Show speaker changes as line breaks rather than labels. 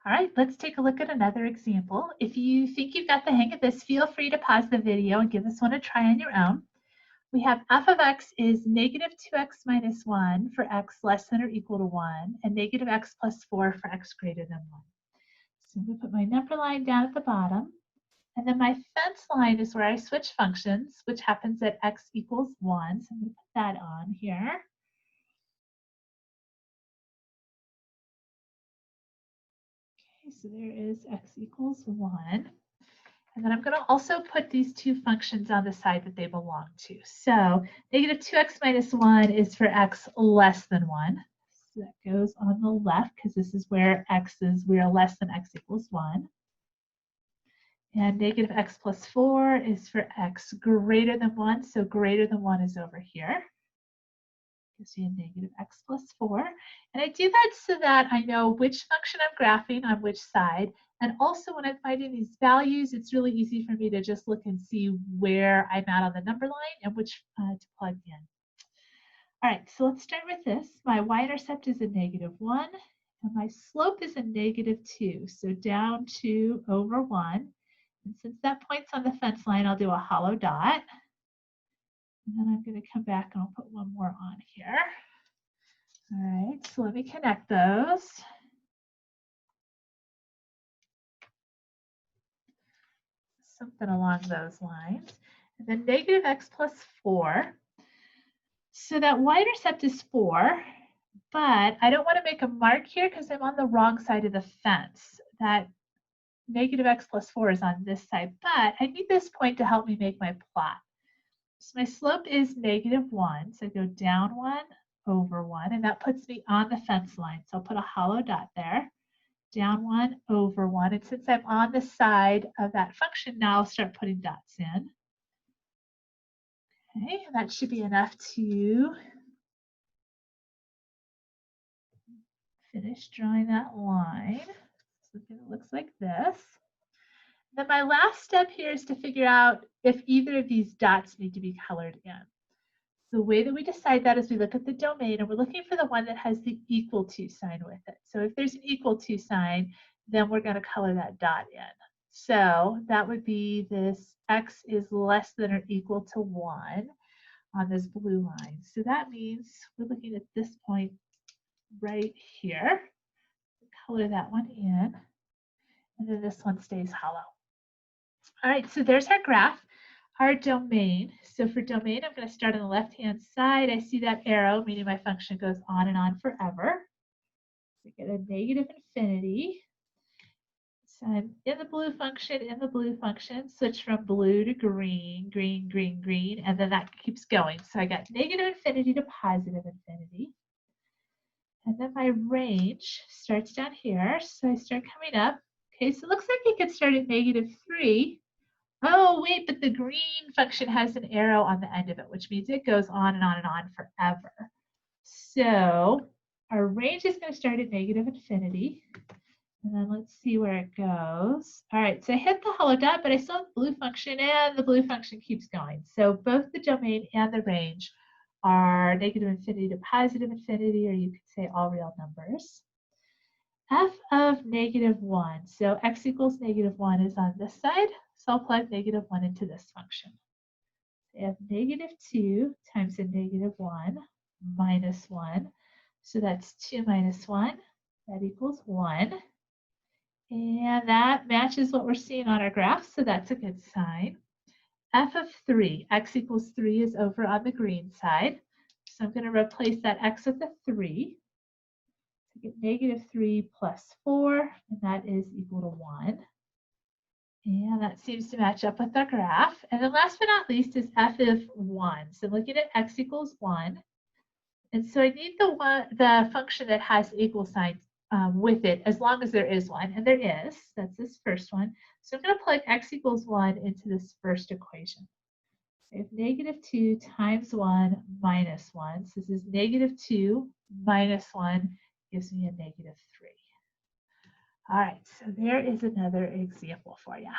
All right, let's take a look at another example. If you think you've got the hang of this, feel free to pause the video and give this one a try on your own. We have f of x is negative 2x minus 1 for x less than or equal to 1, and negative x plus 4 for x greater than 1. So I'm going to put my number line down at the bottom, and then my fence line is where I switch functions, which happens at x equals 1. So I'm going to put that on here. Okay, so there is x equals 1. And then I'm going to also put these two functions on the side that they belong to. So negative 2x minus 1 is for x less than 1. So that goes on the left because this is where we are less than x equals 1. And negative x plus 4 is for x greater than 1. So greater than 1 is over here. Gives me a negative x plus 4. And I do that so that I know which function I'm graphing on which side. And also when I'm finding these values, it's really easy for me to just look and see where I'm at on the number line and which to plug in. All right, so let's start with this. My y-intercept is a negative 1, and my slope is a negative 2. So down 2 over 1. And since that point's on the fence line, I'll do a hollow dot. And then I'm going to come back and I'll put one more on here. All right, so let me connect those. Something along those lines. And then negative x plus 4. So that y-intercept is 4, but I don't want to make a mark here because I'm on the wrong side of the fence. That negative x plus 4 is on this side, but I need this point to help me make my plot. So my slope is negative 1, so I go down 1 over 1, and that puts me on the fence line. So I'll put a hollow dot there. Down 1 over 1, and since I'm on the side of that function, now I'll start putting dots in. Okay, and that should be enough to finish drawing that line. Something that looks like this. Then my last step here is to figure out if either of these dots need to be colored in. The way that we decide that is we look at the domain and we're looking for the one that has the equal to sign with it. So if there's an equal to sign, then we're going to color that dot in. So that would be this x is less than or equal to 1 on this blue line. So that means we're looking at this point right here. Color that one in, and then this one stays hollow. All right, so there's our graph, our domain. So for domain, I'm going to start on the left-hand side. I see that arrow, meaning my function goes on and on forever. We get a negative infinity. So I'm in the blue function, switch from blue to green, green, green, green, and then that keeps going. So I got negative infinity to positive infinity. And then my range starts down here. So I start coming up. Okay, so it looks like it could start at negative 3. Oh, wait, but the green function has an arrow on the end of it, which means it goes on and on and on forever. So our range is going to start at negative infinity. And then let's see where it goes. All right, so I hit the hollow dot, but I still have the blue function, and the blue function keeps going. So both the domain and the range are negative infinity to positive infinity, or you could say all real numbers. F of negative 1. So x equals negative 1 is on this side. So I'll plug negative 1 into this function. I have negative 2 times a negative 1 minus 1. So that's 2 minus 1. That equals 1. And that matches what we're seeing on our graph, so that's a good sign. F of 3, x equals 3 is over on the green side. So I'm going to replace that x with a 3. So get negative 3 plus 4, and that is equal to 1. And that seems to match up with our graph. And then last but not least is f of 1. So I'm looking at x equals 1. And so I need the function that has equal sign with it, as long as there is one. And there is. That's this first one. So I'm going to plug x equals 1 into this first equation. So I have negative 2 times 1 minus 1. So this is negative 2 minus 1 gives me a negative 3. All right, so there is another example for you.